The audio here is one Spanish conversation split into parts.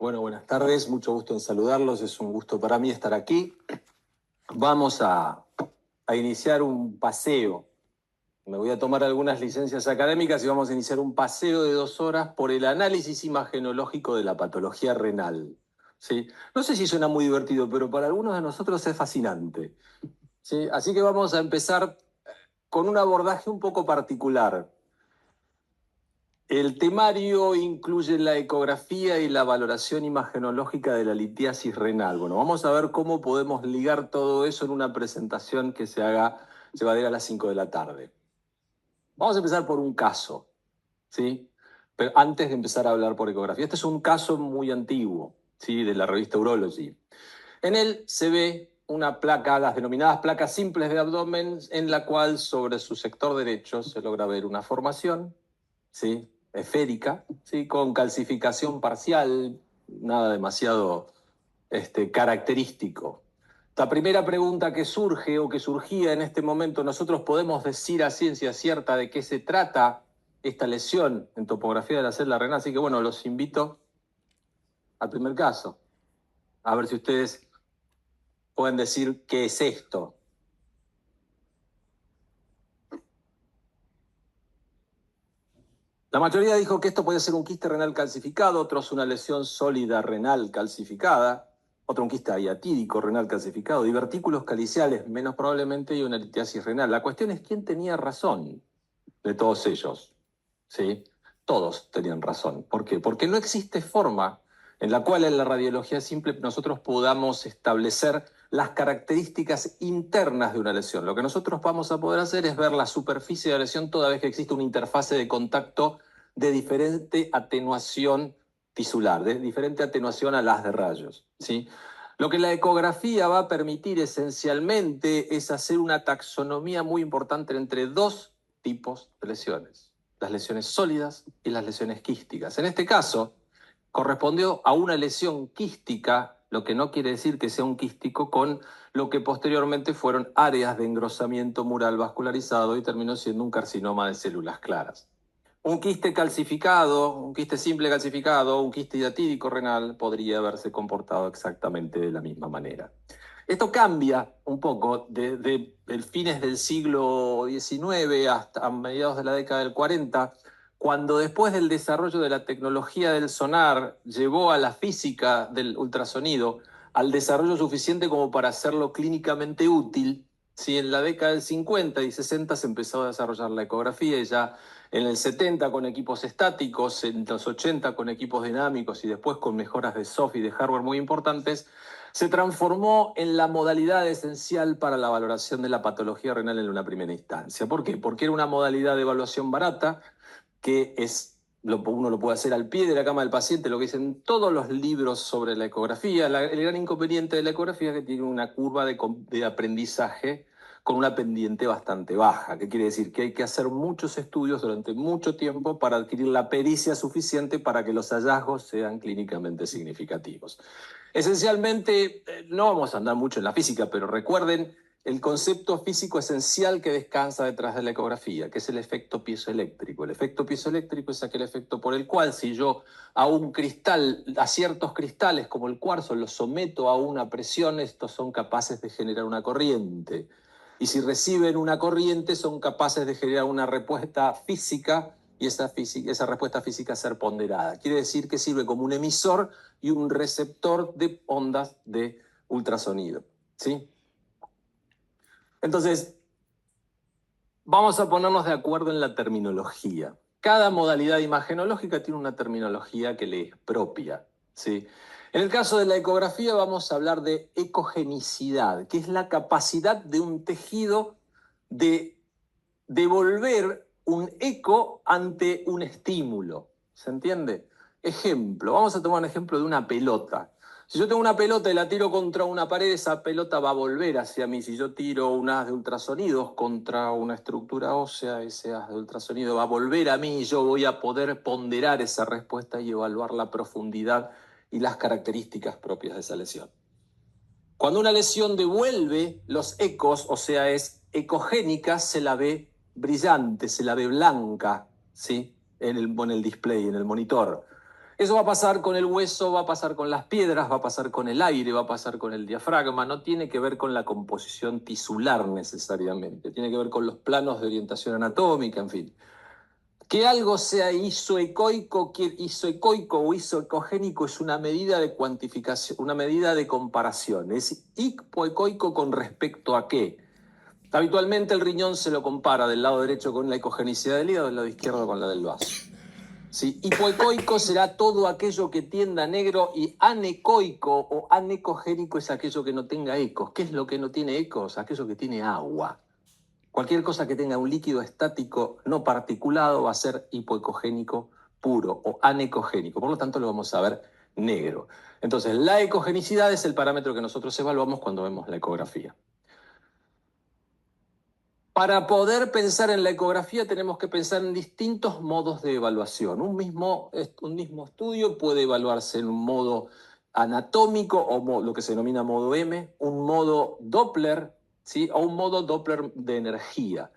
Bueno, buenas tardes, mucho gusto en saludarlos, es un gusto para mí estar aquí. Vamos a iniciar un paseo. Me voy a tomar algunas licencias académicas y vamos a iniciar un paseo de 2 horas por el análisis imagenológico de la patología renal. ¿Sí? No sé si suena muy divertido, pero para algunos de nosotros es fascinante. ¿Sí? Así que vamos a empezar con un abordaje un poco particular. El temario incluye la ecografía y la valoración imagenológica de la litiasis renal. Bueno, vamos a ver cómo podemos ligar todo eso en una presentación que se va a dar a las 5 de la tarde. Vamos a empezar por un caso, ¿sí? Pero antes de empezar a hablar por ecografía, este es un caso muy antiguo, ¿sí? De la revista Urology. En él se ve una placa, las denominadas placas simples de abdomen, en la cual sobre su sector derecho se logra ver una formación, ¿sí? Esférica, ¿sí? Con calcificación parcial, nada demasiado característico. La primera pregunta que surge o que surgía en este momento, ¿nosotros podemos decir a ciencia cierta de qué se trata esta lesión en topografía de la célula renal? Así que bueno, los invito al primer caso, a ver si ustedes pueden decir qué es esto. La mayoría dijo que esto puede ser un quiste renal calcificado, otros una lesión sólida renal calcificada, otro un quiste hiatídico renal calcificado, divertículos caliciales menos probablemente y una litiasis renal. La cuestión es quién tenía razón de todos ellos, ¿sí? Todos tenían razón. ¿Por qué? Porque no existe forma en la cual en la radiología simple nosotros podamos establecer las características internas de una lesión. Lo que nosotros vamos a poder hacer es ver la superficie de la lesión toda vez que existe una interfase de contacto de diferente atenuación tisular, de diferente atenuación a las de rayos, ¿sí? Lo que la ecografía va a permitir esencialmente es hacer una taxonomía muy importante entre dos tipos de lesiones, las lesiones sólidas y las lesiones quísticas. En este caso, correspondió a una lesión quística, lo que no quiere decir que sea un quístico, con lo que posteriormente fueron áreas de engrosamiento mural vascularizado y terminó siendo un carcinoma de células claras. Un quiste calcificado, un quiste simple calcificado, un quiste hiatídico renal podría haberse comportado exactamente de la misma manera. Esto cambia un poco desde fines del siglo XIX hasta mediados de la década del 40, cuando después del desarrollo de la tecnología del sonar llevó a la física del ultrasonido al desarrollo suficiente como para hacerlo clínicamente útil. Si en la década del 50 y 60 se empezó a desarrollar la ecografía y ya en el 70 con equipos estáticos, en los 80 con equipos dinámicos y después con mejoras de software y de hardware muy importantes, se transformó en la modalidad esencial para la valoración de la patología renal en una primera instancia. ¿Por qué? Porque era una modalidad de evaluación barata que uno lo puede hacer al pie de la cama del paciente, lo que dicen todos los libros sobre la ecografía. El gran inconveniente de la ecografía es que tiene una curva de aprendizaje con una pendiente bastante baja, que quiere decir que hay que hacer muchos estudios durante mucho tiempo para adquirir la pericia suficiente para que los hallazgos sean clínicamente significativos. Esencialmente, no vamos a andar mucho en la física, pero recuerden el concepto físico esencial que descansa detrás de la ecografía, que es el efecto piezoeléctrico. El efecto piezoeléctrico es aquel efecto por el cual si yo a un cristal, a ciertos cristales como el cuarzo, los someto a una presión, estos son capaces de generar una corriente. Y si reciben una corriente, son capaces de generar una respuesta física y esa respuesta física ser ponderada. Quiere decir que sirve como un emisor y un receptor de ondas de ultrasonido, ¿sí? Entonces, vamos a ponernos de acuerdo en la terminología. Cada modalidad imagenológica tiene una terminología que le es propia, ¿sí? En el caso de la ecografía vamos a hablar de ecogenicidad, que es la capacidad de un tejido de devolver un eco ante un estímulo. ¿Se entiende? Ejemplo, vamos a tomar un ejemplo de una pelota. Si yo tengo una pelota y la tiro contra una pared, esa pelota va a volver hacia mí. Si yo tiro un haz de ultrasonidos contra una estructura ósea, ese haz de ultrasonido va a volver a mí y yo voy a poder ponderar esa respuesta y evaluar la profundidad y las características propias de esa lesión. Cuando una lesión devuelve los ecos, o sea, es ecogénica, se la ve brillante, se la ve blanca, ¿sí? En el display, en el monitor. Eso va a pasar con el hueso, va a pasar con las piedras, va a pasar con el aire, va a pasar con el diafragma. No tiene que ver con la composición tisular necesariamente. Tiene que ver con los planos de orientación anatómica, en fin. Que algo sea isoecoico o isoecogénico es una medida de cuantificación, una medida de comparación. Es hipoecoico con respecto a qué. Habitualmente el riñón se lo compara del lado derecho con la ecogenicidad del hígado, del lado izquierdo con la del vaso. ¿Sí? Hipoecoico será todo aquello que tienda a negro y anecoico o anecogénico es aquello que no tenga ecos. ¿Qué es lo que no tiene ecos? Aquello que tiene agua. Cualquier cosa que tenga un líquido estático no particulado va a ser hipoecogénico puro o anecogénico. Por lo tanto, lo vamos a ver negro. Entonces, la ecogenicidad es el parámetro que nosotros evaluamos cuando vemos la ecografía. Para poder pensar en la ecografía tenemos que pensar en distintos modos de evaluación. Un mismo estudio puede evaluarse en un modo anatómico o lo que se denomina modo M, un modo Doppler, ¿sí? O un modo Doppler de energía.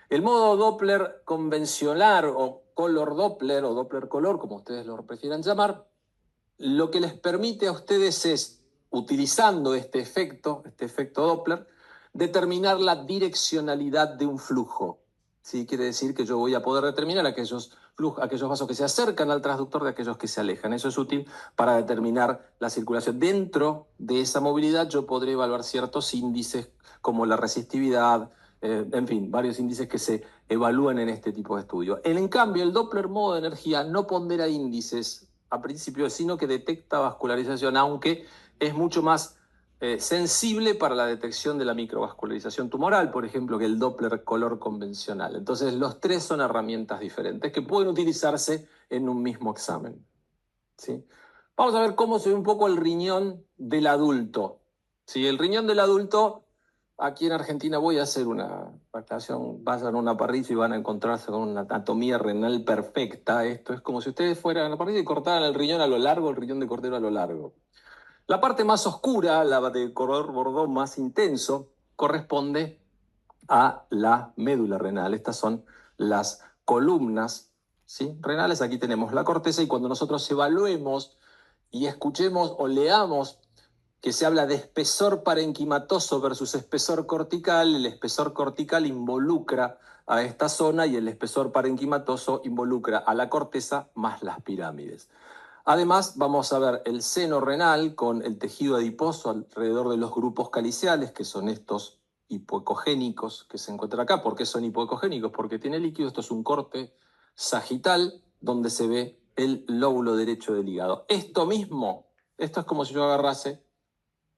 El modo Doppler convencional o color Doppler o Doppler color, como ustedes lo prefieran llamar, lo que les permite a ustedes es, utilizando este efecto Doppler, determinar la direccionalidad de un flujo. ¿Sí? Quiere decir que yo voy a poder determinar aquellos vasos que se acercan al transductor de aquellos que se alejan. Eso es útil para determinar la circulación. Dentro de esa movilidad yo podré evaluar ciertos índices como la resistividad, en fin, varios índices que se evalúan en este tipo de estudio. En cambio, el Doppler modo de energía no pondera índices a principio, sino que detecta vascularización, aunque es mucho más sensible para la detección de la microvascularización tumoral, por ejemplo, que el Doppler color convencional. Entonces, los tres son herramientas diferentes que pueden utilizarse en un mismo examen. ¿Sí? Vamos a ver cómo se ve un poco el riñón del adulto. ¿Sí? El riñón del adulto, aquí en Argentina voy a hacer una aclaración, vayan a una parrilla y van a encontrarse con una anatomía renal perfecta. Esto es como si ustedes fueran a la parrilla y cortaran el riñón a lo largo, el riñón de cordero a lo largo. La parte más oscura, la de color bordó más intenso, corresponde a la médula renal. Estas son las columnas, ¿sí? renales. Aquí tenemos la corteza y cuando nosotros evaluemos y escuchemos o leamos que se habla de espesor parenquimatoso versus espesor cortical, el espesor cortical involucra a esta zona y el espesor parenquimatoso involucra a la corteza más las pirámides. Además, vamos a ver el seno renal con el tejido adiposo alrededor de los grupos caliciales, que son estos hipoecogénicos que se encuentran acá. ¿Por qué son hipoecogénicos? Porque tiene líquido. Esto es un corte sagital donde se ve el lóbulo derecho del hígado. Esto es como si yo agarrase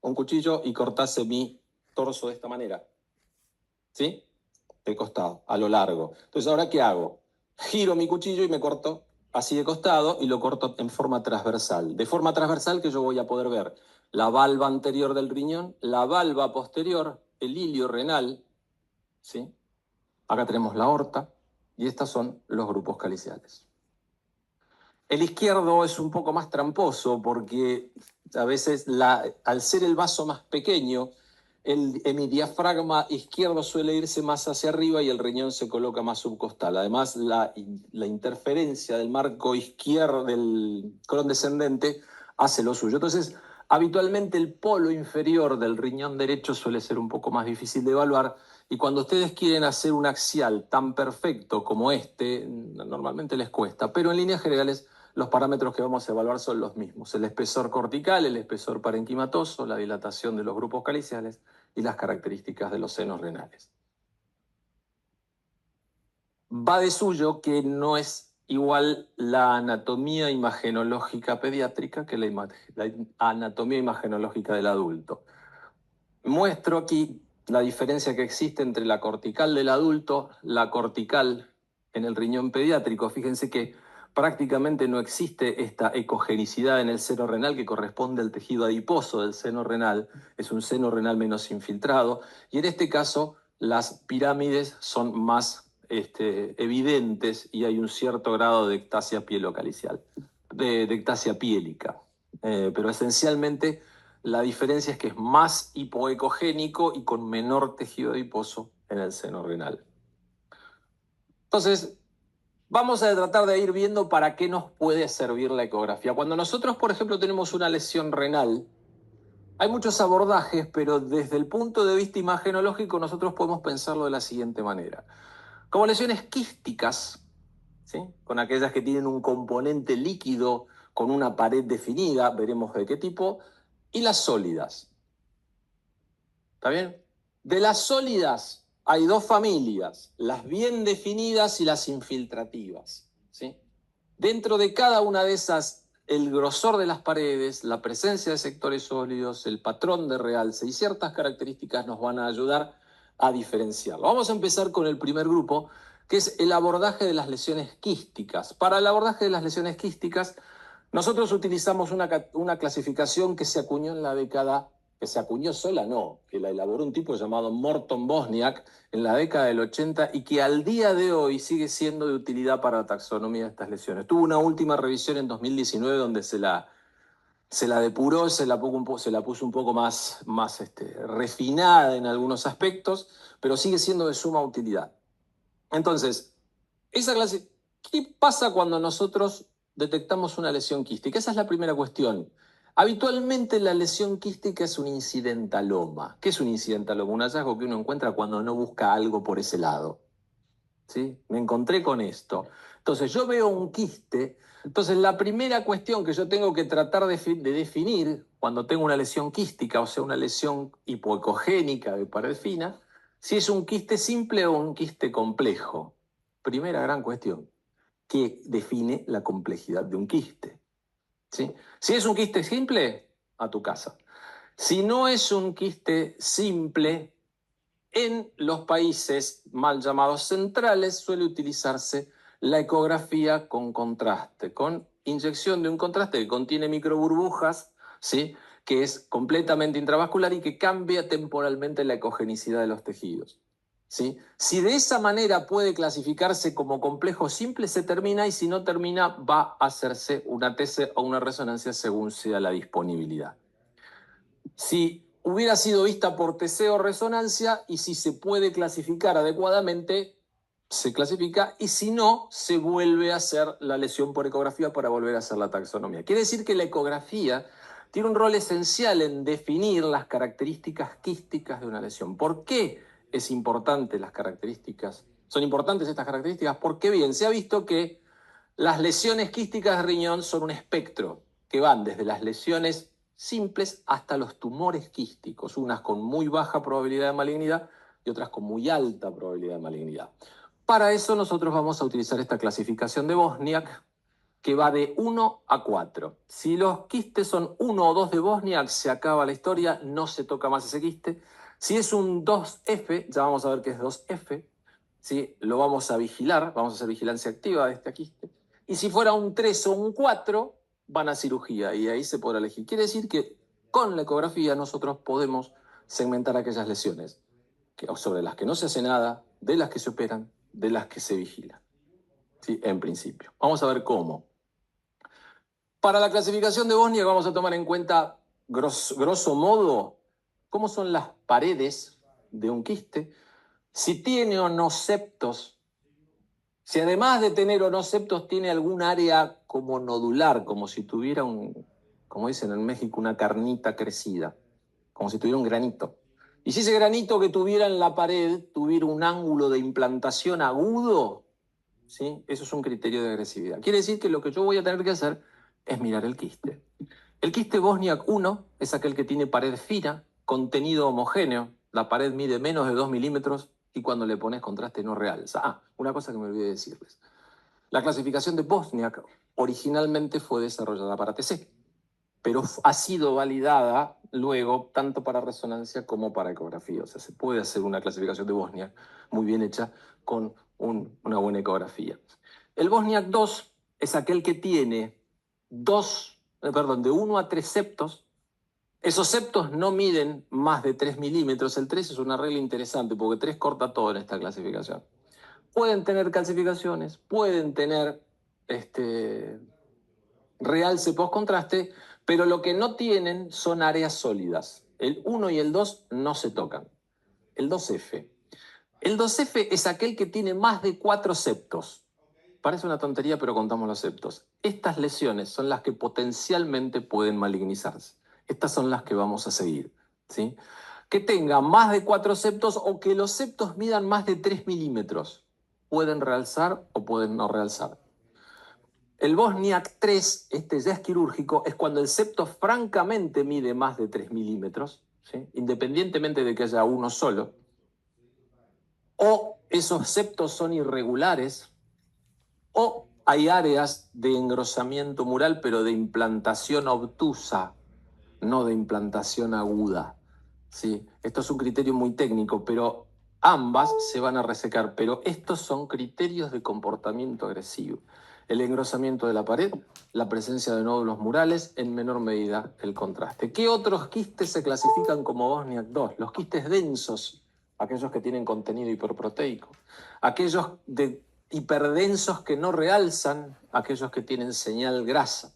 un cuchillo y cortase mi torso de esta manera. ¿Sí? De costado, a lo largo. Entonces, ¿ahora qué hago? Giro mi cuchillo y me corto así de costado y lo corto en forma transversal. De forma transversal que yo voy a poder ver la valva anterior del riñón, la valva posterior, el hilio renal, ¿sí? Acá tenemos la aorta y estos son los grupos caliciales. El izquierdo es un poco más tramposo porque a veces al ser el vaso más pequeño, mi diafragma izquierdo suele irse más hacia arriba y el riñón se coloca más subcostal. Además, la interferencia del marco izquierdo del colon descendente hace lo suyo. Entonces, habitualmente el polo inferior del riñón derecho suele ser un poco más difícil de evaluar y cuando ustedes quieren hacer un axial tan perfecto como este, normalmente les cuesta, pero en líneas generales los parámetros que vamos a evaluar son los mismos: el espesor cortical, el espesor parenquimatoso, la dilatación de los grupos caliciales y las características de los senos renales. Va de suyo que no es igual la anatomía imagenológica pediátrica que la anatomía imagenológica del adulto. Muestro aquí la diferencia que existe entre la cortical del adulto, la cortical en el riñón pediátrico. Fíjense que prácticamente no existe esta ecogenicidad en el seno renal que corresponde al tejido adiposo del seno renal. Es un seno renal menos infiltrado. Y en este caso, las pirámides son más evidentes y hay un cierto grado de ectasia pielocalicial, de ectasia piélica. Pero esencialmente la diferencia es que es más hipoecogénico y con menor tejido adiposo en el seno renal. Entonces, Vamos a tratar de ir viendo para qué nos puede servir la ecografía. Cuando nosotros, por ejemplo, tenemos una lesión renal, hay muchos abordajes, pero desde el punto de vista imagenológico nosotros podemos pensarlo de la siguiente manera. Como lesiones quísticas, ¿sí? Con aquellas que tienen un componente líquido con una pared definida, veremos de qué tipo, y las sólidas. ¿Está bien? De las sólidas hay dos familias, las bien definidas y las infiltrativas, ¿sí? Dentro de cada una de esas, el grosor de las paredes, la presencia de sectores sólidos, el patrón de realce y ciertas características nos van a ayudar a diferenciarlo. Vamos a empezar con el primer grupo, que es el abordaje de las lesiones quísticas. Para el abordaje de las lesiones quísticas, nosotros utilizamos una clasificación que se acuñó en la década, que se acuñó sola, no, que la elaboró un tipo llamado Morton Bosniak en la década del 80 y que al día de hoy sigue siendo de utilidad para la taxonomía de estas lesiones. Tuvo una última revisión en 2019 donde se la depuró, se la puso un poco más refinada en algunos aspectos, pero sigue siendo de suma utilidad. Entonces, esa clase, ¿qué pasa cuando nosotros detectamos una lesión quística? Esa es la primera cuestión. Habitualmente la lesión quística es un incidentaloma. ¿Qué es un incidentaloma? Un hallazgo que uno encuentra cuando no busca algo por ese lado. ¿Sí? Me encontré con esto. Entonces yo veo un quiste. Entonces la primera cuestión que yo tengo que tratar de definir cuando tengo una lesión quística, o sea, una lesión hipoecogénica de pared fina, si es un quiste simple o un quiste complejo. Primera gran cuestión, que define la complejidad de un quiste. ¿Sí? Si es un quiste simple, a tu casa. Si no es un quiste simple, en los países mal llamados centrales suele utilizarse la ecografía con contraste, con inyección de un contraste que contiene microburbujas, ¿sí? Que es completamente intravascular y que cambia temporalmente la ecogenicidad de los tejidos. ¿Sí? Si de esa manera puede clasificarse como complejo simple, se termina, y si no termina, va a hacerse una TC o una resonancia según sea la disponibilidad. Si hubiera sido vista por TC o resonancia, y si se puede clasificar adecuadamente, se clasifica, y si no, se vuelve a hacer la lesión por ecografía para volver a hacer la taxonomía. Quiere decir que la ecografía tiene un rol esencial en definir las características quísticas de una lesión. ¿Por qué es importante las características? Son importantes estas características porque, bien, se ha visto que las lesiones quísticas de riñón son un espectro que van desde las lesiones simples hasta los tumores quísticos, unas con muy baja probabilidad de malignidad y otras con muy alta probabilidad de malignidad. Para eso nosotros vamos a utilizar esta clasificación de Bosniak, que va de 1 a 4. Si los quistes son 1 o 2 de Bosniak, se acaba la historia, no se toca más ese quiste. Si es un 2F, ya vamos a ver qué es 2F, ¿sí? Lo vamos a vigilar, vamos a hacer vigilancia activa de este quiste. Y si fuera un 3 o un 4, van a cirugía y ahí se podrá elegir. Quiere decir que con la ecografía nosotros podemos segmentar aquellas lesiones sobre las que no se hace nada, de las que se operan, de las que se vigilan. ¿Sí? En principio. Vamos a ver cómo. Para la clasificación de Bosniak vamos a tomar en cuenta, grosso modo, cómo son las paredes de un quiste, si tiene o no septos, si además de tener o no septos tiene algún área como nodular, como si tuviera como dicen en México, una carnita crecida, como si tuviera un granito. Y si ese granito que tuviera en la pared tuviera un ángulo de implantación agudo, ¿sí? Eso es un criterio de agresividad. Quiere decir que lo que yo voy a tener que hacer es mirar el quiste. El quiste Bosniak 1 es aquel que tiene pared fina, contenido homogéneo. La pared mide menos de 2 milímetros y cuando le pones contraste no realza. Una cosa que me olvidé decirles. La clasificación de Bosniak originalmente fue desarrollada para TC, pero ha sido validada luego tanto para resonancia como para ecografía. O sea, se puede hacer una clasificación de Bosniak muy bien hecha con una buena ecografía. El Bosniak 2 es aquel que tiene de 1 a 3 septos. Esos septos no miden más de 3 milímetros. El 3 es una regla interesante porque 3 corta todo en esta clasificación. Pueden tener calcificaciones, pueden tener realce post-contraste, pero lo que no tienen son áreas sólidas. El 1 y el 2 no se tocan. El 2F. El 2F es aquel que tiene más de 4 septos. parece una tontería, pero contamos los septos. Estas lesiones son las que potencialmente pueden malignizarse. Estas son las que vamos a seguir, ¿sí? Que tengan más de 4 septos o que los septos midan más de 3 milímetros. Pueden realzar o pueden no realzar. El Bosniak 3, este ya es quirúrgico, es cuando el septo francamente mide más de 3 milímetros, ¿sí? Independientemente de que haya uno solo. O esos septos son irregulares, o hay áreas de engrosamiento mural, pero de implantación obtusa, no de implantación aguda. ¿Sí? Esto es un criterio muy técnico, pero ambas se van a resecar. Pero estos son criterios de comportamiento agresivo. El engrosamiento de la pared, la presencia de nódulos murales, en menor medida el contraste. ¿Qué otros quistes se clasifican como Bosniak 2? Los quistes densos, aquellos que tienen contenido hiperproteico. Aquellos de hiperdensos que no realzan, aquellos que tienen señal grasa.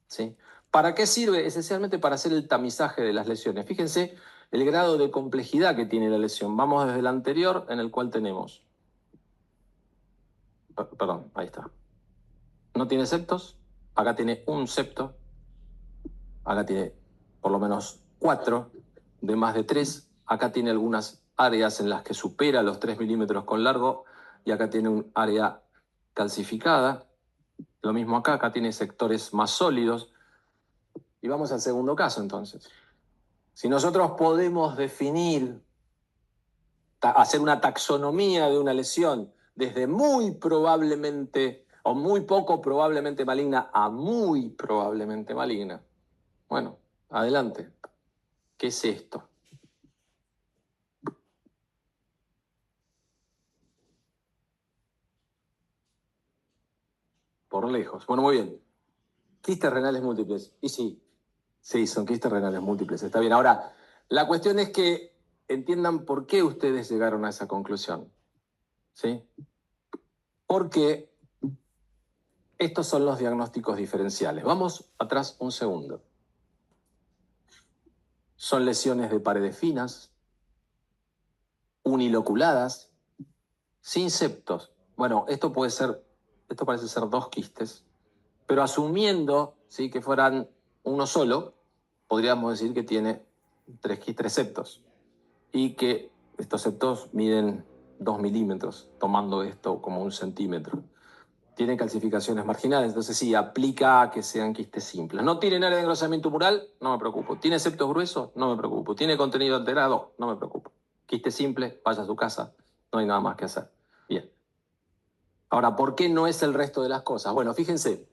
¿Sí? ¿Para qué sirve? Esencialmente para hacer el tamizaje de las lesiones. Fíjense el grado de complejidad que tiene la lesión. Vamos desde el anterior, en el cual tenemos... Perdón, ahí está. No tiene septos, acá tiene un septo, acá tiene por lo menos 4 de más de 3, acá tiene algunas áreas en las que supera los 3 milímetros con largo y acá tiene un área calcificada. Lo mismo acá, acá tiene sectores más sólidos. Y vamos al segundo caso entonces. Si nosotros podemos definir, hacer una taxonomía de una lesión desde muy probablemente o muy poco probablemente maligna a muy probablemente maligna, bueno, adelante. ¿Qué es esto? Por lejos. Bueno, muy bien. Quistes renales múltiples. Y sí, son quistes renales múltiples. Está bien. Ahora, la cuestión es que entiendan por qué ustedes llegaron a esa conclusión. ¿Sí? Porque estos son los diagnósticos diferenciales. Vamos atrás un segundo. Son lesiones de paredes finas, uniloculadas, sin septos. Bueno, esto parece ser 2 quistes, pero asumiendo, ¿sí?, que fueran uno solo, podríamos decir que tiene 3 septos y que estos septos miden 2 milímetros, tomando esto como 1 centímetro. Tiene calcificaciones marginales, entonces sí, aplica a que sean quistes simples. ¿No tienen área de engrosamiento mural? No me preocupo. ¿Tiene septos gruesos? No me preocupo. ¿Tiene contenido alterado? No me preocupo. Quiste simple, vaya a su casa, no hay nada más que hacer. Bien. Ahora, ¿por qué no es el resto de las cosas? Bueno, fíjense,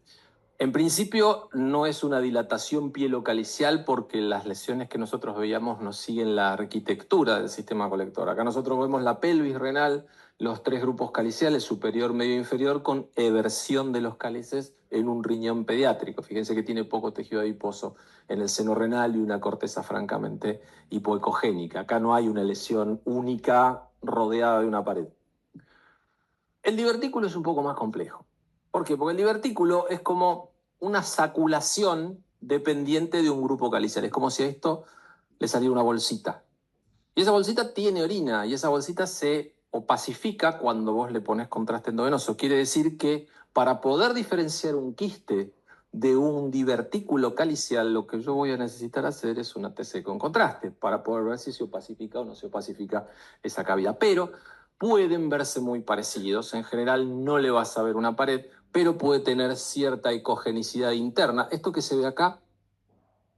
en principio no es una dilatación pielocalicial porque las lesiones que nosotros veíamos nos siguen la arquitectura del sistema colector. Acá nosotros vemos la pelvis renal, los 3 grupos caliciales, superior, medio e inferior, con eversión de los cálices en un riñón pediátrico. Fíjense que tiene poco tejido adiposo en el seno renal y una corteza francamente hipoecogénica. Acá no hay una lesión única rodeada de una pared. El divertículo es un poco más complejo. ¿Por qué? Porque el divertículo es como una saculación dependiente de un grupo calicial. Es como si a esto le saliera una bolsita. Y esa bolsita tiene orina y esa bolsita se opacifica cuando vos le pones contraste endovenoso. Quiere decir que para poder diferenciar un quiste de un divertículo calicial, lo que yo voy a necesitar hacer es una TC con contraste para poder ver si se opacifica o no se opacifica esa cavidad. Pero pueden verse muy parecidos. En general no le vas a ver una pared, pero puede tener cierta ecogenicidad interna. Esto que se ve acá,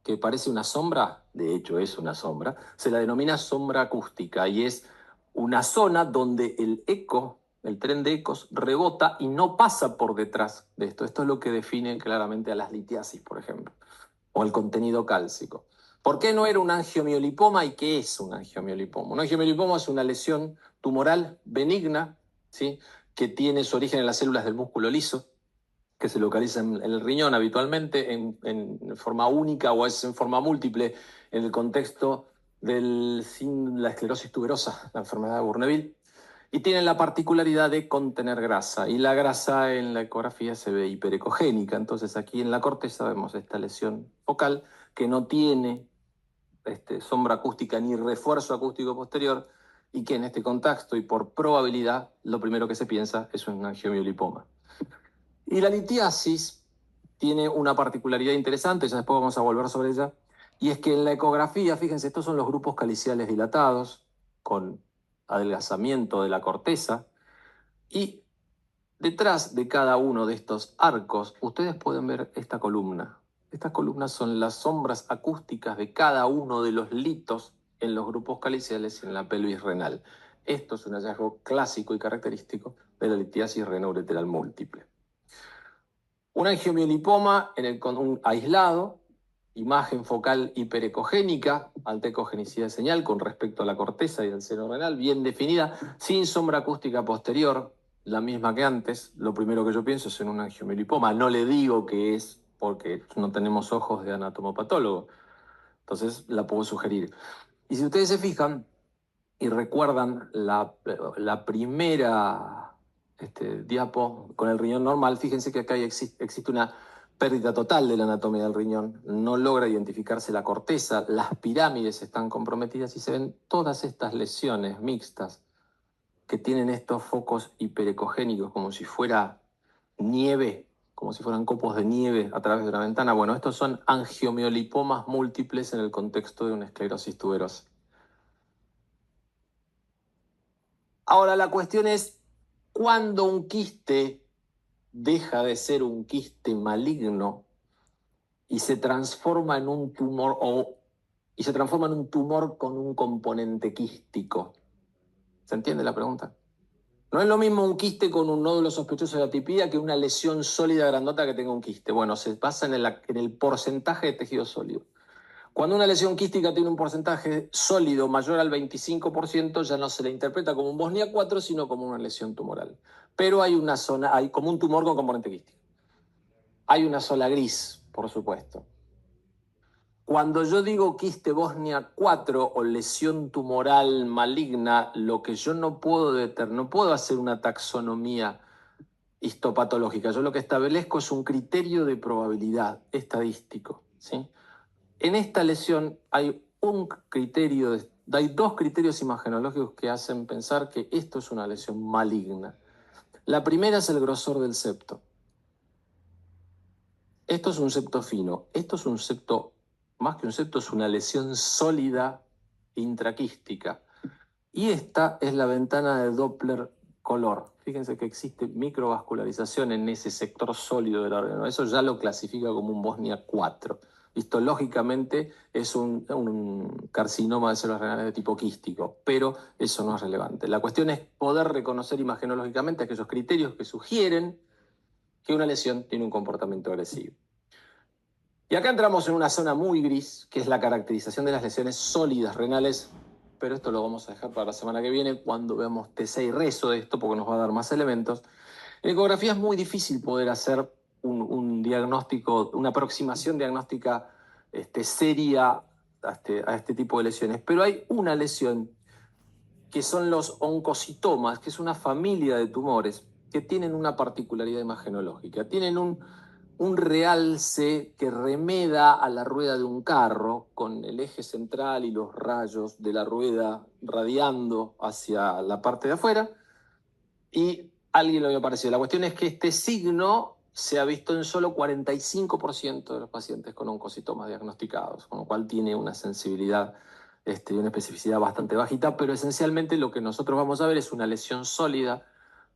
que parece una sombra, de hecho es una sombra, se la denomina sombra acústica y es una zona donde el eco, el tren de ecos, rebota y no pasa por detrás de esto. Esto es lo que define claramente a las litiasis, por ejemplo, o el contenido cálcico. ¿Por qué no era un angiomiolipoma y qué es un angiomiolipoma? Un angiomiolipoma es una lesión tumoral benigna, ¿sí?, que tiene su origen en las células del músculo liso, que se localiza en el riñón habitualmente en forma única o es en forma múltiple en el contexto de la esclerosis tuberosa, la enfermedad de Bourneville, y tienen la particularidad de contener grasa, y la grasa en la ecografía se ve hiperecogénica. Entonces aquí en la corteza vemos esta lesión focal que no tiene sombra acústica ni refuerzo acústico posterior, y que en este contexto y por probabilidad lo primero que se piensa es un angiomiolipoma. Y la litiasis tiene una particularidad interesante, ya después vamos a volver sobre ella, y es que en la ecografía, fíjense, estos son los grupos caliciales dilatados, con adelgazamiento de la corteza, y detrás de cada uno de estos arcos, ustedes pueden ver esta columna. Estas columnas son las sombras acústicas de cada uno de los litos en los grupos caliciales y en la pelvis renal. Esto es un hallazgo clásico y característico de la litiasis renoureteral múltiple. Un angiomiolipoma con un aislado, imagen focal hiperecogénica, alta ecogenicidad de señal con respecto a la corteza y al seno renal, bien definida, sin sombra acústica posterior, la misma que antes. Lo primero que yo pienso es en un angiomiolipoma. No le digo que es porque no tenemos ojos de anatomopatólogo, entonces la puedo sugerir. Y si ustedes se fijan y recuerdan la primera diapo con el riñón normal, fíjense que acá existe una pérdida total de la anatomía del riñón, no logra identificarse la corteza, las pirámides están comprometidas y se ven todas estas lesiones mixtas que tienen estos focos hiperecogénicos como si fuera nieve, como si fueran copos de nieve a través de una ventana. Bueno, estos son angiomiolipomas múltiples en el contexto de una esclerosis tuberosa. Ahora, la cuestión es, ¿cuándo un quiste deja de ser un quiste maligno y se transforma en un tumor y se transforma en un tumor con un componente quístico? ¿Se entiende la pregunta? No es lo mismo un quiste con un nódulo sospechoso de atipía que una lesión sólida grandota que tenga un quiste. Bueno, se basa en el porcentaje de tejido sólido. Cuando una lesión quística tiene un porcentaje sólido mayor al 25%, ya no se le interpreta como un Bosnia 4, sino como una lesión tumoral. Pero hay una zona, hay como un tumor con componente quístico. Hay una sola gris, por supuesto. Cuando yo digo quiste Bosnia 4 o lesión tumoral maligna, lo que yo no puedo no puedo hacer una taxonomía histopatológica. Yo lo que establezco es un criterio de probabilidad estadístico, ¿sí? En esta lesión hay hay dos criterios imagenológicos que hacen pensar que esto es una lesión maligna. La primera es el grosor del septo. Esto es un septo fino. Esto es un septo, más que un septo, es una lesión sólida intraquística. Y esta es la ventana de Doppler color. Fíjense que existe microvascularización en ese sector sólido del órgano. Eso ya lo clasifica como un Bosnia 4. Histológicamente es un carcinoma de células renales de tipo quístico, pero eso no es relevante. La cuestión es poder reconocer imagenológicamente aquellos criterios que sugieren que una lesión tiene un comportamiento agresivo. Y acá entramos en una zona muy gris, que es la caracterización de las lesiones sólidas renales, pero esto lo vamos a dejar para la semana que viene cuando veamos TC y rezo de esto, porque nos va a dar más elementos. En ecografía es muy difícil poder hacer un diagnóstico, una aproximación diagnóstica seria a este tipo de lesiones, pero hay una lesión que son los oncocitomas, que es una familia de tumores que tienen una particularidad imagenológica, tienen un realce que remeda a la rueda de un carro, con el eje central y los rayos de la rueda radiando hacia la parte de afuera, y alguien lo había parecido. La cuestión es que este signo se ha visto en solo 45% de los pacientes con oncocitomas diagnosticados, con lo cual tiene una sensibilidad y una especificidad bastante bajita, pero esencialmente lo que nosotros vamos a ver es una lesión sólida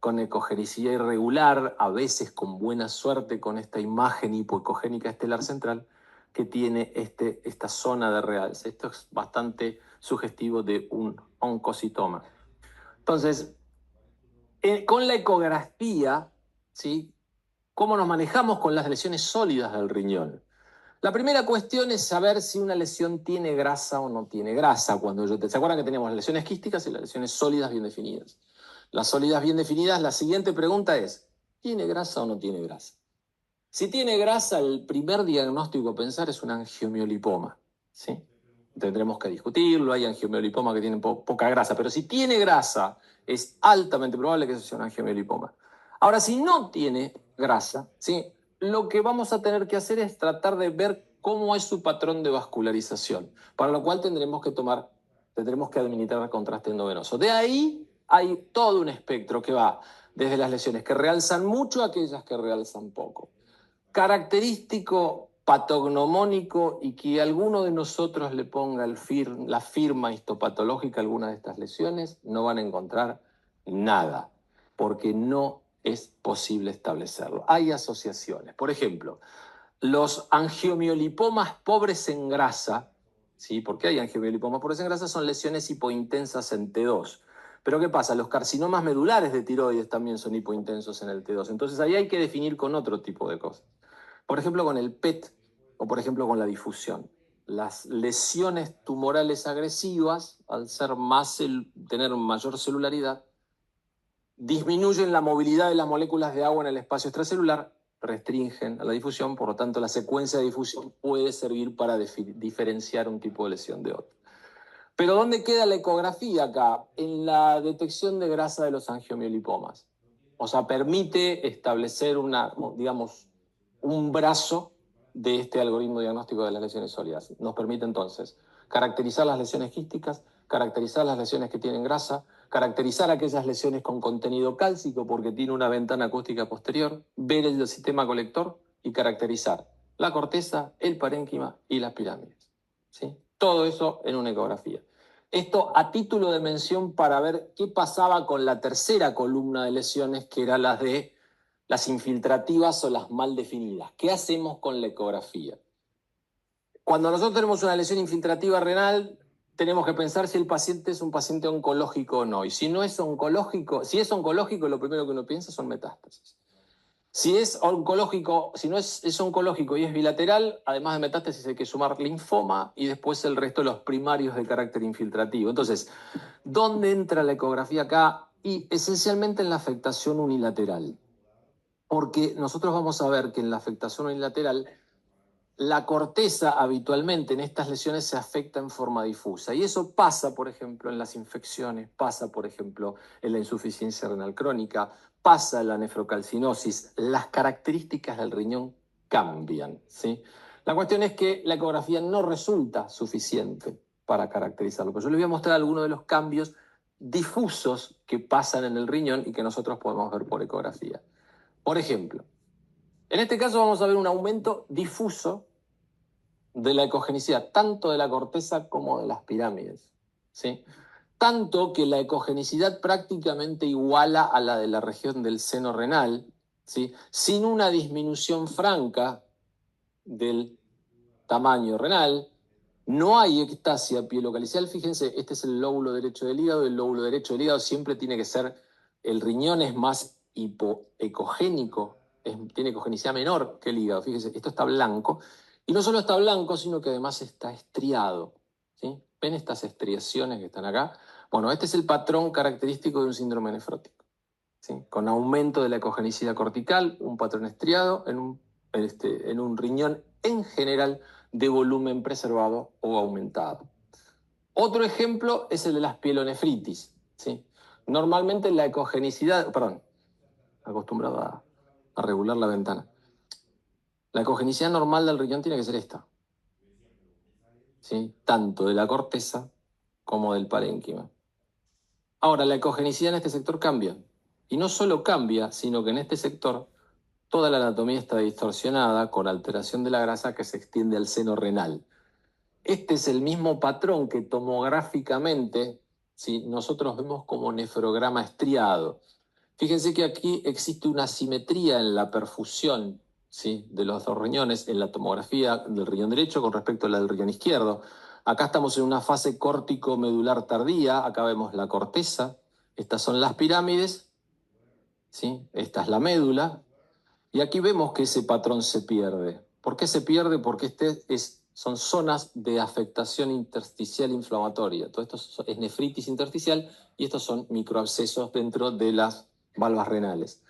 con ecogenicidad irregular, a veces con buena suerte con esta imagen hipoecogénica estelar central que tiene esta zona de realce. Esto es bastante sugestivo de un oncocitoma. Entonces, con la ecografía, ¿sí? ¿Cómo nos manejamos con las lesiones sólidas del riñón? La primera cuestión es saber si una lesión tiene grasa o no tiene grasa. ¿Se acuerdan que teníamos las lesiones quísticas y las lesiones sólidas bien definidas? Las sólidas bien definidas, la siguiente pregunta es, ¿tiene grasa o no tiene grasa? Si tiene grasa, el primer diagnóstico a pensar es un angiomiolipoma, ¿sí? Tendremos que discutirlo, hay angiomiolipomas que tienen poca grasa, pero si tiene grasa, es altamente probable que eso sea un angiomiolipoma. Ahora, si no tiene grasa, ¿sí? Lo que vamos a tener que hacer es tratar de ver cómo es su patrón de vascularización, para lo cual tendremos que administrar contraste endovenoso. De ahí hay todo un espectro que va desde las lesiones que realzan mucho a aquellas que realzan poco. Característico patognomónico y que alguno de nosotros le ponga la firma histopatológica a alguna de estas lesiones, no van a encontrar nada, porque no es posible establecerlo. Hay asociaciones. Por ejemplo, los angiomiolipomas pobres en grasa, ¿sí? ¿Por qué hay angiomiolipomas pobres en grasa? Son lesiones hipointensas en T2. Pero ¿qué pasa? Los carcinomas medulares de tiroides también son hipointensos en el T2. Entonces ahí hay que definir con otro tipo de cosas. Por ejemplo, con el PET o por ejemplo con la difusión. Las lesiones tumorales agresivas, al ser tener mayor celularidad, disminuyen la movilidad de las moléculas de agua en el espacio extracelular, restringen a la difusión, por lo tanto la secuencia de difusión puede servir para diferenciar un tipo de lesión de otro. Pero ¿dónde queda la ecografía acá? En la detección de grasa de los angiomiolipomas. O sea, permite establecer un brazo de este algoritmo diagnóstico de las lesiones sólidas. Nos permite entonces caracterizar las lesiones quísticas, caracterizar las lesiones que tienen grasa, caracterizar aquellas lesiones con contenido cálcico porque tiene una ventana acústica posterior, ver el sistema colector y caracterizar la corteza, el parénquima y las pirámides. ¿Sí? Todo eso en una ecografía. Esto a título de mención para ver qué pasaba con la tercera columna de lesiones, que era la de las infiltrativas o las mal definidas. ¿Qué hacemos con la ecografía? Cuando nosotros tenemos una lesión infiltrativa renal, tenemos que pensar si el paciente es un paciente oncológico o no. Y si no es oncológico, si es oncológico, lo primero que uno piensa son metástasis. Si es oncológico, si no es oncológico y es bilateral, además de metástasis hay que sumar linfoma y después el resto de los primarios de carácter infiltrativo. Entonces, ¿dónde entra la ecografía acá? Y esencialmente en la afectación unilateral. Porque nosotros vamos a ver que en la afectación unilateral la corteza habitualmente en estas lesiones se afecta en forma difusa y eso pasa, por ejemplo, en las infecciones, pasa, por ejemplo, en la insuficiencia renal crónica, pasa en la nefrocalcinosis, las características del riñón cambian, ¿sí? La cuestión es que la ecografía no resulta suficiente para caracterizarlo, pero yo les voy a mostrar algunos de los cambios difusos que pasan en el riñón y que nosotros podemos ver por ecografía. Por ejemplo, en este caso vamos a ver un aumento difuso de la ecogenicidad, tanto de la corteza como de las pirámides, ¿sí? Tanto que la ecogenicidad prácticamente iguala a la de la región del seno renal, ¿sí? Sin una disminución franca del tamaño renal. No hay ectasia pielocalicial. Fíjense, este es el lóbulo derecho del hígado. El lóbulo derecho del hígado siempre tiene que ser, el riñón es más hipoecogénico, tiene ecogenicidad menor que el hígado. Fíjense, esto está blanco. Y no solo está blanco, sino que además está estriado, ¿sí? ¿Ven estas estriaciones que están acá? Bueno, este es el patrón característico de un síndrome nefrótico, ¿sí? Con aumento de la ecogenicidad cortical, un patrón estriado en un riñón en general de volumen preservado o aumentado. Otro ejemplo es el de las pielonefritis, ¿sí? Normalmente la ecogenicidad, perdón, acostumbrado a regular la ventana. La ecogenicidad normal del riñón tiene que ser esta, ¿sí? Tanto de la corteza como del parénquima. Ahora, la ecogenicidad en este sector cambia. Y no solo cambia, sino que en este sector toda la anatomía está distorsionada con alteración de la grasa que se extiende al seno renal. Este es el mismo patrón que tomográficamente, ¿sí?, nosotros vemos como nefrograma estriado. Fíjense que aquí existe una asimetría en la perfusión, ¿sí?, de los dos riñones, en la tomografía del riñón derecho con respecto a la del riñón izquierdo. Acá estamos en una fase córtico-medular tardía, acá vemos la corteza, estas son las pirámides, ¿sí?, esta es la médula, y aquí vemos que ese patrón se pierde. ¿Por qué se pierde? Porque son zonas de afectación intersticial inflamatoria. Todo esto es nefritis intersticial y estos son microabscesos dentro de las valvas renales.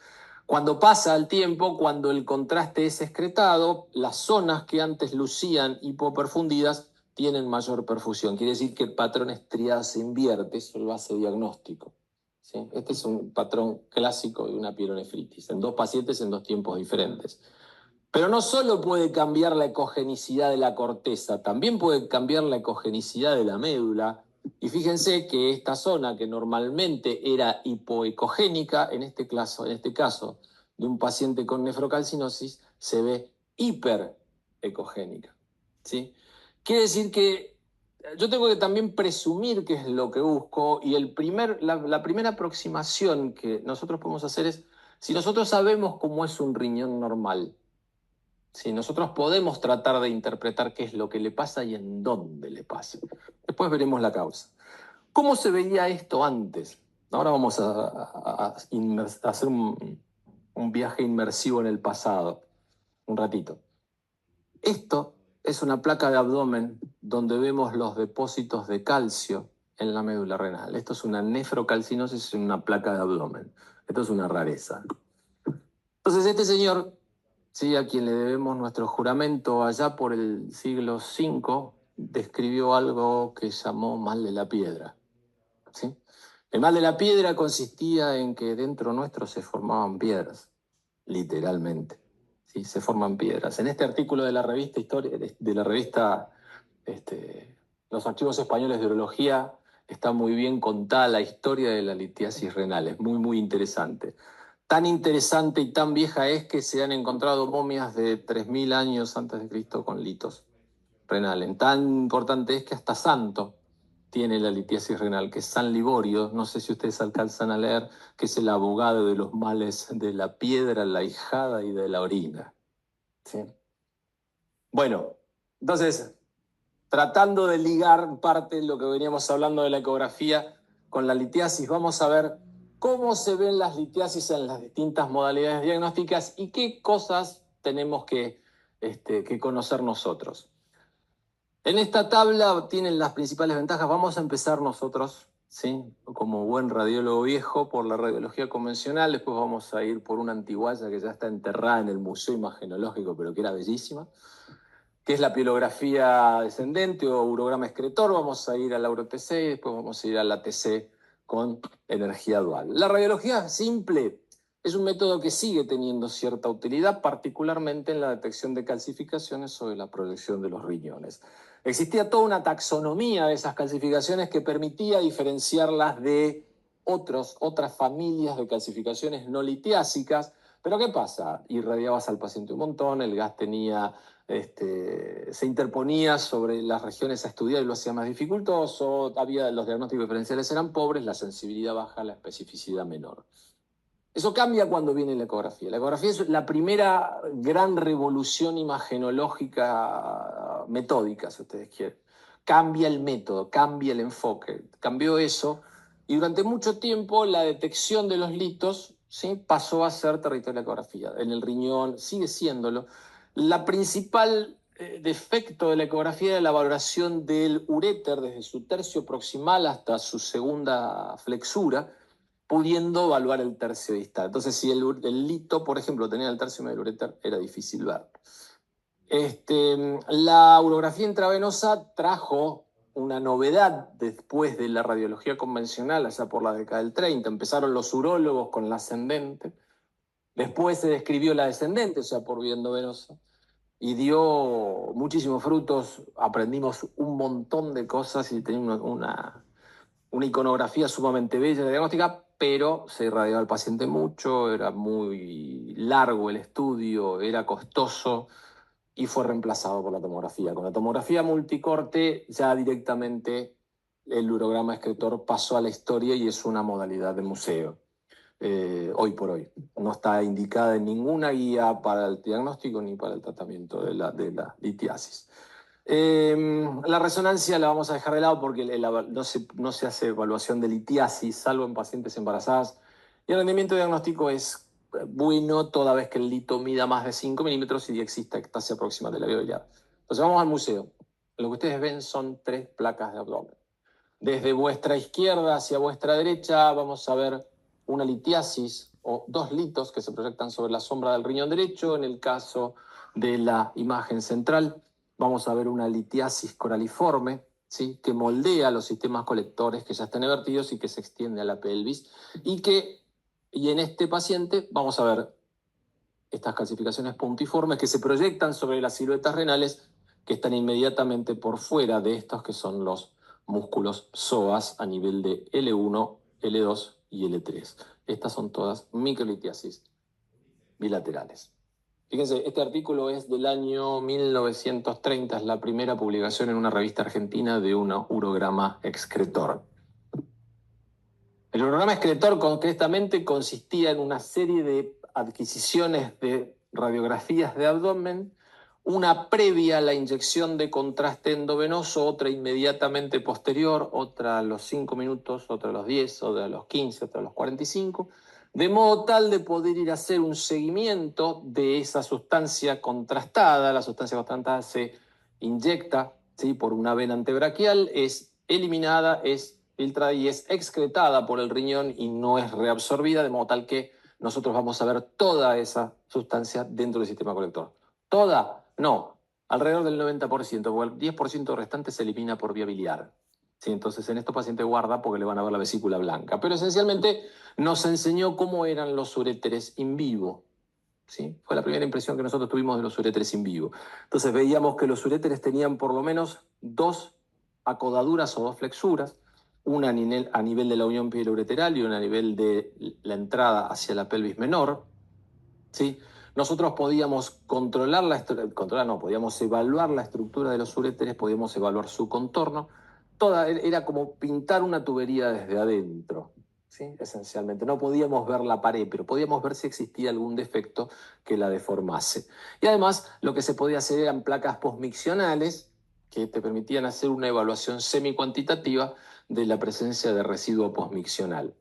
Cuando pasa el tiempo, cuando el contraste es excretado, las zonas que antes lucían hipoperfundidas tienen mayor perfusión. Quiere decir que el patrón estriado se invierte, eso lo hace diagnóstico, ¿sí? Este es un patrón clásico de una pielonefritis, en dos pacientes en dos tiempos diferentes. Pero no solo puede cambiar la ecogenicidad de la corteza, también puede cambiar la ecogenicidad de la médula Y fíjense que esta zona que normalmente era hipoecogénica, en este caso de un paciente con nefrocalcinosis, se ve hiperecogénica, ¿sí? Quiere decir que yo tengo que también presumir qué es lo que busco y la primera aproximación que nosotros podemos hacer es, si nosotros sabemos cómo es un riñón normal, si nosotros podemos tratar de interpretar qué es lo que le pasa y en dónde le pasa. Después veremos la causa. ¿Cómo se veía esto antes? Ahora vamos a hacer un viaje inmersivo en el pasado, un ratito. Esto es una placa de abdomen donde vemos los depósitos de calcio en la médula renal. Esto es una nefrocalcinosis en una placa de abdomen. Esto es una rareza. Entonces este señor, sí, a quien le debemos nuestro juramento allá por el siglo V, describió algo que llamó mal de la piedra, ¿sí? El mal de la piedra consistía en que dentro nuestro se formaban piedras, literalmente. ¿Sí? Se forman piedras. En este artículo de la revista Historia, de la revista Los Archivos Españoles de Urología, está muy bien contada la historia de la litiasis renal. Es muy, muy interesante. Tan interesante y tan vieja es que se han encontrado momias de 3000 años antes de Cristo con litos renales. Tan importante es que hasta santo tiene la litiasis renal, que es San Liborio, no sé si ustedes alcanzan a leer, que es el abogado de los males de la piedra, la ijada y de la orina. ¿Sí? Bueno, entonces, tratando de ligar parte de lo que veníamos hablando de la ecografía con la litiasis, vamos a ver cómo se ven las litiasis en las distintas modalidades diagnósticas y qué cosas tenemos que conocer nosotros. En esta tabla tienen las principales ventajas. Vamos a empezar nosotros, ¿sí? Como buen radiólogo viejo, por la radiología convencional. Después vamos a ir por una antiguaya que ya está enterrada en el Museo Imagenológico, pero que era bellísima, que es la pielografía descendente o urograma excretor. Vamos a ir a la UroTC y después vamos a ir a la TC con energía dual. La radiología simple es un método que sigue teniendo cierta utilidad, particularmente en la detección de calcificaciones o de la proyección de los riñones. Existía toda una taxonomía de esas calcificaciones que permitía diferenciarlas de otras familias de calcificaciones no litiásicas. Pero ¿qué pasa? Irradiabas al paciente un montón, el gas se interponía sobre las regiones a estudiar y lo hacía más dificultoso, los diagnósticos diferenciales eran pobres, la sensibilidad baja, la especificidad menor. Eso cambia cuando viene la ecografía. La ecografía es la primera gran revolución imagenológica metódica, si ustedes quieren. Cambia el método, cambia el enfoque, cambió eso, y durante mucho tiempo la detección de los litos, ¿sí?, pasó a ser territorio de la ecografía. En el riñón sigue siéndolo. La principal defecto de la ecografía era la valoración del uréter desde su tercio proximal hasta su segunda flexura, pudiendo evaluar el tercio distal. Entonces, si el lito, por ejemplo, tenía el tercio medio del uréter, era difícil ver. La urografía intravenosa trajo una novedad después de la radiología convencional, allá por la década del 30. Empezaron los urólogos con la ascendente, después se describió la descendente, o sea, por vía endovenosa, y dio muchísimos frutos, aprendimos un montón de cosas y teníamos una iconografía sumamente bella de diagnóstica, pero se irradiaba al paciente mucho, era muy largo el estudio, era costoso y fue reemplazado por la tomografía. Con la tomografía multicorte ya directamente el urograma excretor pasó a la historia y es una modalidad de museo. Hoy por hoy. No está indicada en ninguna guía para el diagnóstico ni para el tratamiento de la litiasis. La resonancia la vamos a dejar de lado porque no se hace evaluación de litiasis, salvo en pacientes embarazadas. Y el rendimiento diagnóstico es bueno toda vez que el lito mida más de 5 milímetros y exista ectasia próxima de la vía biliar. Entonces vamos al museo. Lo que ustedes ven son 3 placas de abdomen. Desde vuestra izquierda hacia vuestra derecha vamos a ver una litiasis o 2 litos que se proyectan sobre la sombra del riñón derecho. En el caso de la imagen central vamos a ver una litiasis coraliforme, ¿sí?, que moldea los sistemas colectores que ya están evertidos y que se extiende a la pelvis. Y en este paciente vamos a ver estas calcificaciones puntiformes que se proyectan sobre las siluetas renales que están inmediatamente por fuera de estos que son los músculos psoas a nivel de L1, L2 y L3. Estas son todas microlitiasis bilaterales. Fíjense, este artículo es del año 1930, es la primera publicación en una revista argentina de un urograma excretor. El urograma excretor concretamente consistía en una serie de adquisiciones de radiografías de abdomen, una previa a la inyección de contraste endovenoso, otra inmediatamente posterior, otra a los 5 minutos, otra a los 10, otra a los 15, otra a los 45, de modo tal de poder ir a hacer un seguimiento de esa sustancia contrastada. La sustancia contrastada se inyecta, ¿sí?, por una vena antebraquial, es eliminada, es filtrada y es excretada por el riñón y no es reabsorbida, de modo tal que nosotros vamos a ver toda esa sustancia dentro del sistema colector. ¿Toda? No, alrededor del 90%, porque el 10% restante se elimina por vía biliar. Sí, entonces en estos pacientes guarda porque le van a ver la vesícula blanca. Pero esencialmente nos enseñó cómo eran los uréteres in vivo. ¿Sí? Fue la primera impresión que nosotros tuvimos de los uréteres in vivo. Entonces veíamos que los uréteres tenían por lo menos 2 acodaduras o 2 flexuras, una a nivel de la unión piel-ureteral y una a nivel de la entrada hacia la pelvis menor. ¿Sí? Nosotros podíamos podíamos evaluar la estructura de los uréteres, podíamos evaluar su contorno. Era como pintar una tubería desde adentro, ¿sí? Esencialmente. No podíamos ver la pared, pero podíamos ver si existía algún defecto que la deformase. Y además, lo que se podía hacer eran placas posmiccionales que te permitían hacer una evaluación semi-cuantitativa de la presencia de residuo posmiccional.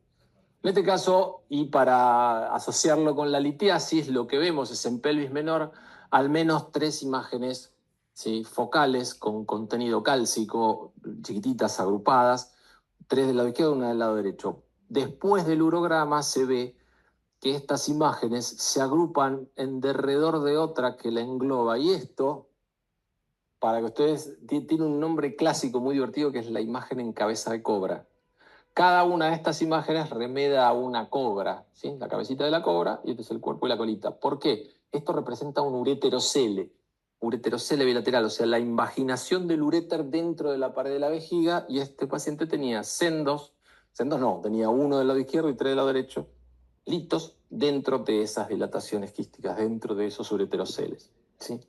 En este caso, y para asociarlo con la litiasis, lo que vemos es en pelvis menor al menos 3 imágenes, ¿sí?, focales con contenido cálcico, chiquititas, agrupadas, 3 del lado izquierdo y una del lado derecho. Después del urograma se ve que estas imágenes se agrupan en derredor de otra que la engloba, y esto, para que ustedes, tiene un nombre clásico muy divertido que es la imagen en cabeza de cobra. Cada una de estas imágenes remeda a una cobra, ¿sí? La cabecita de la cobra y este es el cuerpo y la colita. ¿Por qué? Esto representa un ureterocele bilateral, o sea, la invaginación del uréter dentro de la pared de la vejiga, y este paciente tenía tenía uno del lado izquierdo y 3 del lado derecho, litos dentro de esas dilataciones quísticas, dentro de esos ureteroceles, ¿sí?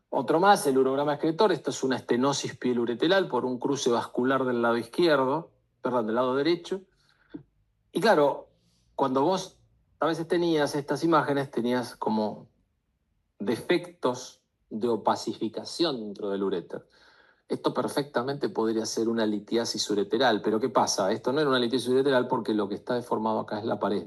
Otro más, el urograma excretor. Esto es una estenosis pielureteral por un cruce vascular del lado izquierdo, perdón, del lado derecho. Y claro, cuando vos a veces tenías estas imágenes, tenías como defectos de opacificación dentro del uréter. Esto perfectamente podría ser una litiasis ureteral, pero ¿qué pasa? Esto no era una litiasis ureteral porque lo que está deformado acá es la pared.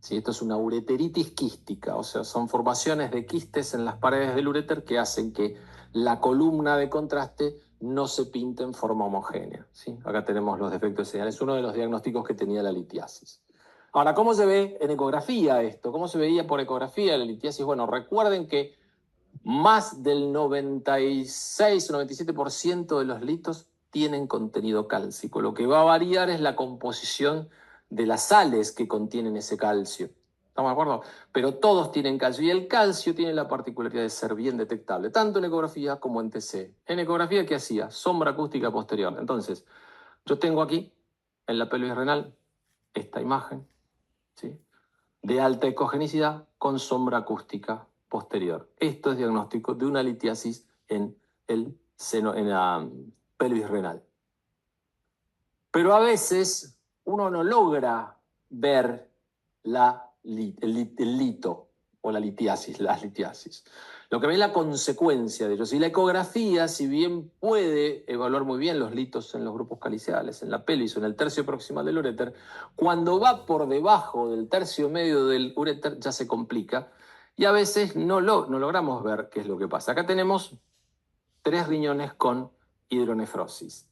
¿Sí? Esto es una ureteritis quística, o sea, son formaciones de quistes en las paredes del uréter que hacen que la columna de contraste no se pinte en forma homogénea, ¿sí? Acá tenemos los defectos señales, uno de los diagnósticos que tenía la litiasis. Ahora, ¿cómo se ve en ecografía esto? ¿Cómo se veía por ecografía la litiasis? Bueno, recuerden que más del 96 o 97% de los litos tienen contenido cálcico. Lo que va a variar es la composición de las sales que contienen ese calcio. ¿Estamos de acuerdo? Pero todos tienen calcio y el calcio tiene la particularidad de ser bien detectable, tanto en ecografía como en TC. En ecografía, ¿qué hacía? Sombra acústica posterior. Entonces, yo tengo aquí, en la pelvis renal, esta imagen, ¿sí?, de alta ecogenicidad con sombra acústica posterior. Esto es diagnóstico de una litiasis en el seno, en la pelvis renal. Pero a veces uno no logra ver el lito o la litiasis, las litiasis. Lo que ve es la consecuencia de ellos. Y la ecografía, si bien puede evaluar muy bien los litos en los grupos caliciales, en la pelvis o en el tercio proximal del uréter, cuando va por debajo del tercio medio del uréter ya se complica y a veces no logramos ver qué es lo que pasa. Acá tenemos 3 riñones con hidronefrosis.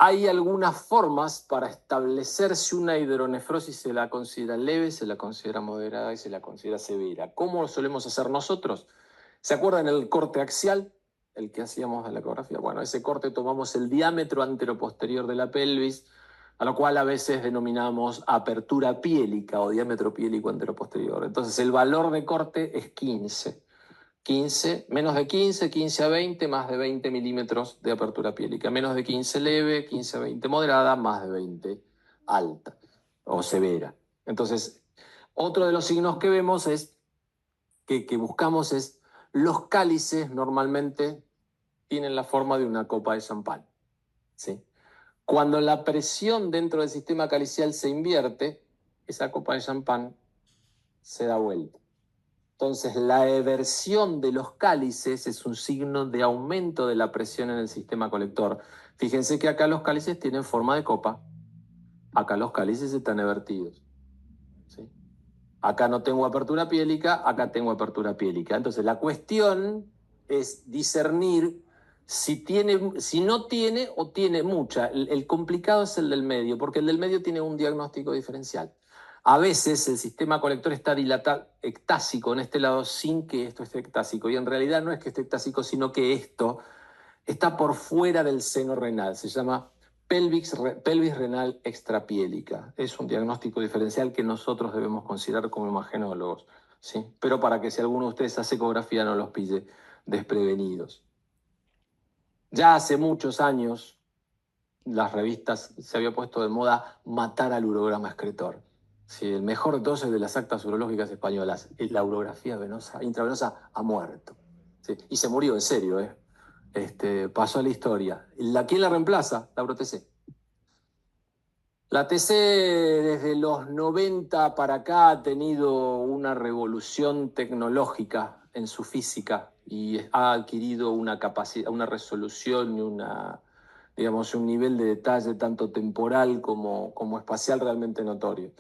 Hay algunas formas para establecer si una hidronefrosis se la considera leve, se la considera moderada y se la considera severa. ¿Cómo lo solemos hacer nosotros? ¿Se acuerdan el corte axial? El que hacíamos en la ecografía. Bueno, ese corte tomamos el diámetro anteroposterior de la pelvis, a lo cual a veces denominamos apertura piélica o diámetro piélico anteroposterior. Entonces el valor de corte es 15. 15, menos de 15, 15 a 20, más de 20 milímetros de apertura piélica. Menos de 15 leve, 15 a 20 moderada, más de 20 alta o severa. Entonces, otro de los signos que vemos es, que buscamos es, los cálices normalmente tienen la forma de una copa de champán, ¿sí? Cuando la presión dentro del sistema calicial se invierte, esa copa de champán se da vuelta. Entonces, la eversión de los cálices es un signo de aumento de la presión en el sistema colector. Fíjense que acá los cálices tienen forma de copa, acá los cálices están evertidos, ¿sí? Acá no tengo apertura piélica, acá tengo apertura piélica. Entonces, la cuestión es discernir si no tiene o tiene mucha. El complicado es el del medio, porque el del medio tiene un diagnóstico diferencial. A veces el sistema colector está dilatado, ectásico en este lado, sin que esto esté ectásico. Y en realidad no es que esté ectásico, sino que esto está por fuera del seno renal. Se llama pelvis renal extrapiélica. Es un diagnóstico diferencial que nosotros debemos considerar como imagenólogos, ¿sí? Pero para que si alguno de ustedes hace ecografía no los pille desprevenidos. Ya hace muchos años, las revistas se había puesto de moda matar al urograma excretor. Sí, el mejor de todos es de las actas urológicas españolas. La urografía venosa, intravenosa ha muerto. Sí, y se murió, en serio, ¿eh? Pasó a la historia. ¿Quién la reemplaza? La UroTC. La TC desde los 90 para acá ha tenido una revolución tecnológica en su física y ha adquirido una capacidad, una resolución y digamos, un nivel de detalle tanto temporal como espacial realmente notorio.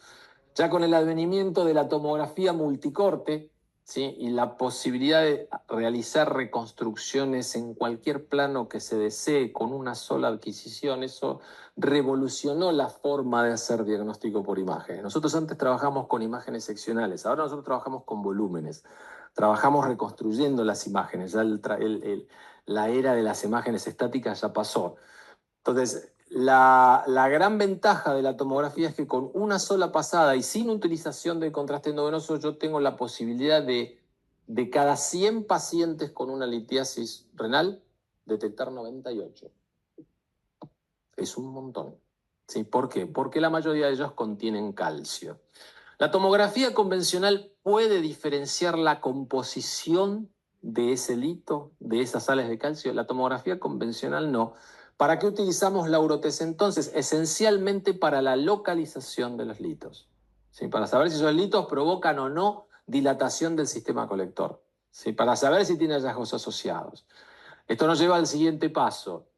Ya con el advenimiento de la tomografía multicorte, ¿sí? Y la posibilidad de realizar reconstrucciones en cualquier plano que se desee con una sola adquisición, eso revolucionó la forma de hacer diagnóstico por imágenes. Nosotros antes trabajamos con imágenes seccionales, ahora nosotros trabajamos con volúmenes, trabajamos reconstruyendo las imágenes, ya la era de las imágenes estáticas ya pasó. Entonces, la gran ventaja de la tomografía es que con una sola pasada y sin utilización del contraste endovenoso yo tengo la posibilidad de cada 100 pacientes con una litiasis renal, detectar 98. Es un montón. ¿Sí? ¿Por qué? Porque la mayoría de ellos contienen calcio. La tomografía convencional puede diferenciar la composición de ese lito, de esas sales de calcio. La tomografía convencional no. ¿Para qué utilizamos la UroTC entonces? Esencialmente para la localización de los litos. ¿Sí? Para saber si esos litos provocan o no dilatación del sistema colector. ¿Sí? Para saber si tiene hallazgos asociados. Esto nos lleva al siguiente paso.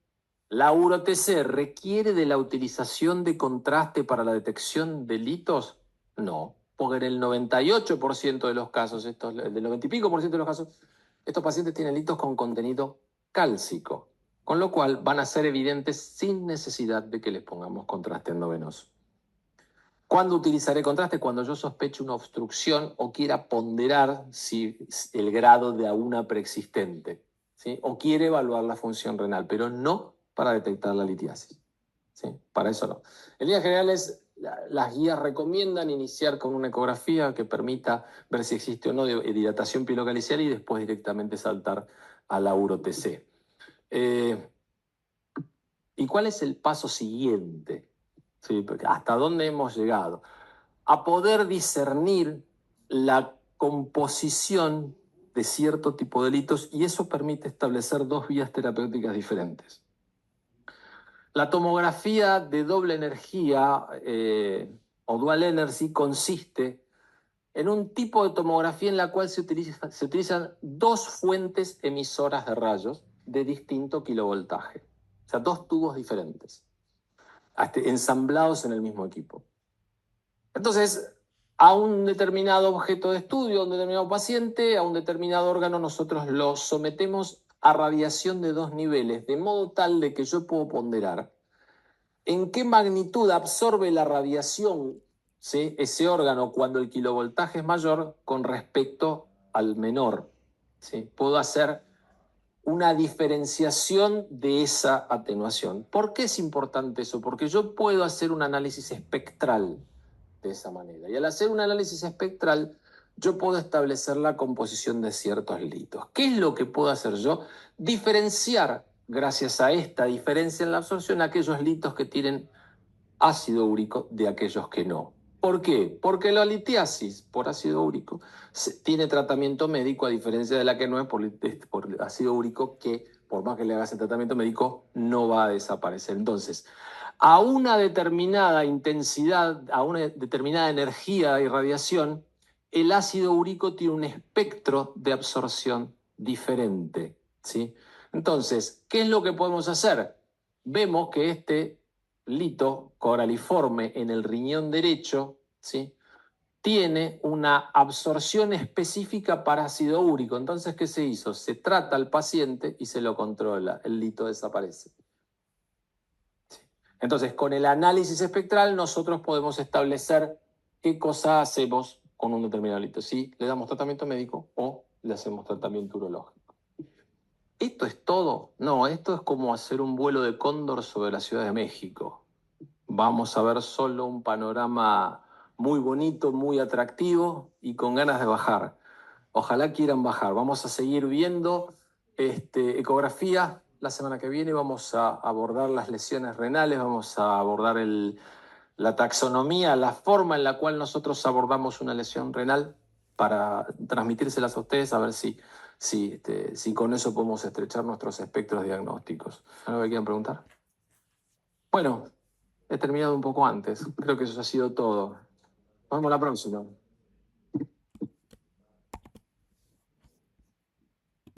¿La UroTC requiere de la utilización de contraste para la detección de litos? No, porque en el 98% de los casos, del 90 y pico por ciento de los casos, estos pacientes tienen litos con contenido cálcico, con lo cual van a ser evidentes sin necesidad de que les pongamos contraste endovenoso. ¿Cuándo utilizaré contraste? Cuando yo sospeche una obstrucción o quiera ponderar el grado de una preexistente, ¿sí? O quiere evaluar la función renal, pero no para detectar la litiasis, ¿sí? Para eso no. En líneas generales, las guías recomiendan iniciar con una ecografía que permita ver si existe o no dilatación pilocalicial y después directamente saltar a la UroTC. ¿Y cuál es el paso siguiente? ¿Sí? Porque ¿hasta dónde hemos llegado? A poder discernir la composición de cierto tipo de delitos y eso permite establecer dos vías terapéuticas diferentes. La tomografía de doble energía o dual energy consiste en un tipo de tomografía en la cual se utilizan dos fuentes emisoras de rayos de distinto kilovoltaje. O sea, dos tubos diferentes, ensamblados en el mismo equipo. Entonces, a un determinado objeto de estudio, a un determinado paciente, a un determinado órgano, nosotros lo sometemos a radiación de dos niveles, de modo tal de que yo puedo ponderar en qué magnitud absorbe la radiación, ¿sí?, ese órgano cuando el kilovoltaje es mayor con respecto al menor, ¿sí? Puedo hacer una diferenciación de esa atenuación. ¿Por qué es importante eso? Porque yo puedo hacer un análisis espectral de esa manera. Y al hacer un análisis espectral, yo puedo establecer la composición de ciertos litos. ¿Qué es lo que puedo hacer yo? Diferenciar, gracias a esta diferencia en la absorción, aquellos litos que tienen ácido úrico de aquellos que no. ¿Por qué? Porque la litiasis por ácido úrico tiene tratamiento médico, a diferencia de la que no es por ácido úrico, que por más que le hagas el tratamiento médico no va a desaparecer. Entonces, a una determinada intensidad, a una determinada energía de irradiación, el ácido úrico tiene un espectro de absorción diferente, ¿sí? Entonces, ¿qué es lo que podemos hacer? Vemos que este lito coraliforme en el riñón derecho, ¿sí?, tiene una absorción específica para ácido úrico. Entonces, ¿qué se hizo? Se trata al paciente y se lo controla. El lito desaparece. ¿Sí? Entonces, con el análisis espectral nosotros podemos establecer qué cosa hacemos con un determinado lito. Si le damos tratamiento médico o le hacemos tratamiento urológico. ¿Esto es todo? No, esto es como hacer un vuelo de cóndor sobre la Ciudad de México. Vamos a ver solo un panorama muy bonito, muy atractivo y con ganas de bajar. Ojalá quieran bajar. Vamos a seguir viendo ecografía la semana que viene. Vamos a abordar las lesiones renales, vamos a abordar la taxonomía, la forma en la cual nosotros abordamos una lesión renal para transmitírselas a ustedes, a ver si con eso podemos estrechar nuestros espectros diagnósticos. ¿Algo que quieran preguntar? Bueno, he terminado un poco antes. Creo que eso ha sido todo. Nos vemos la próxima.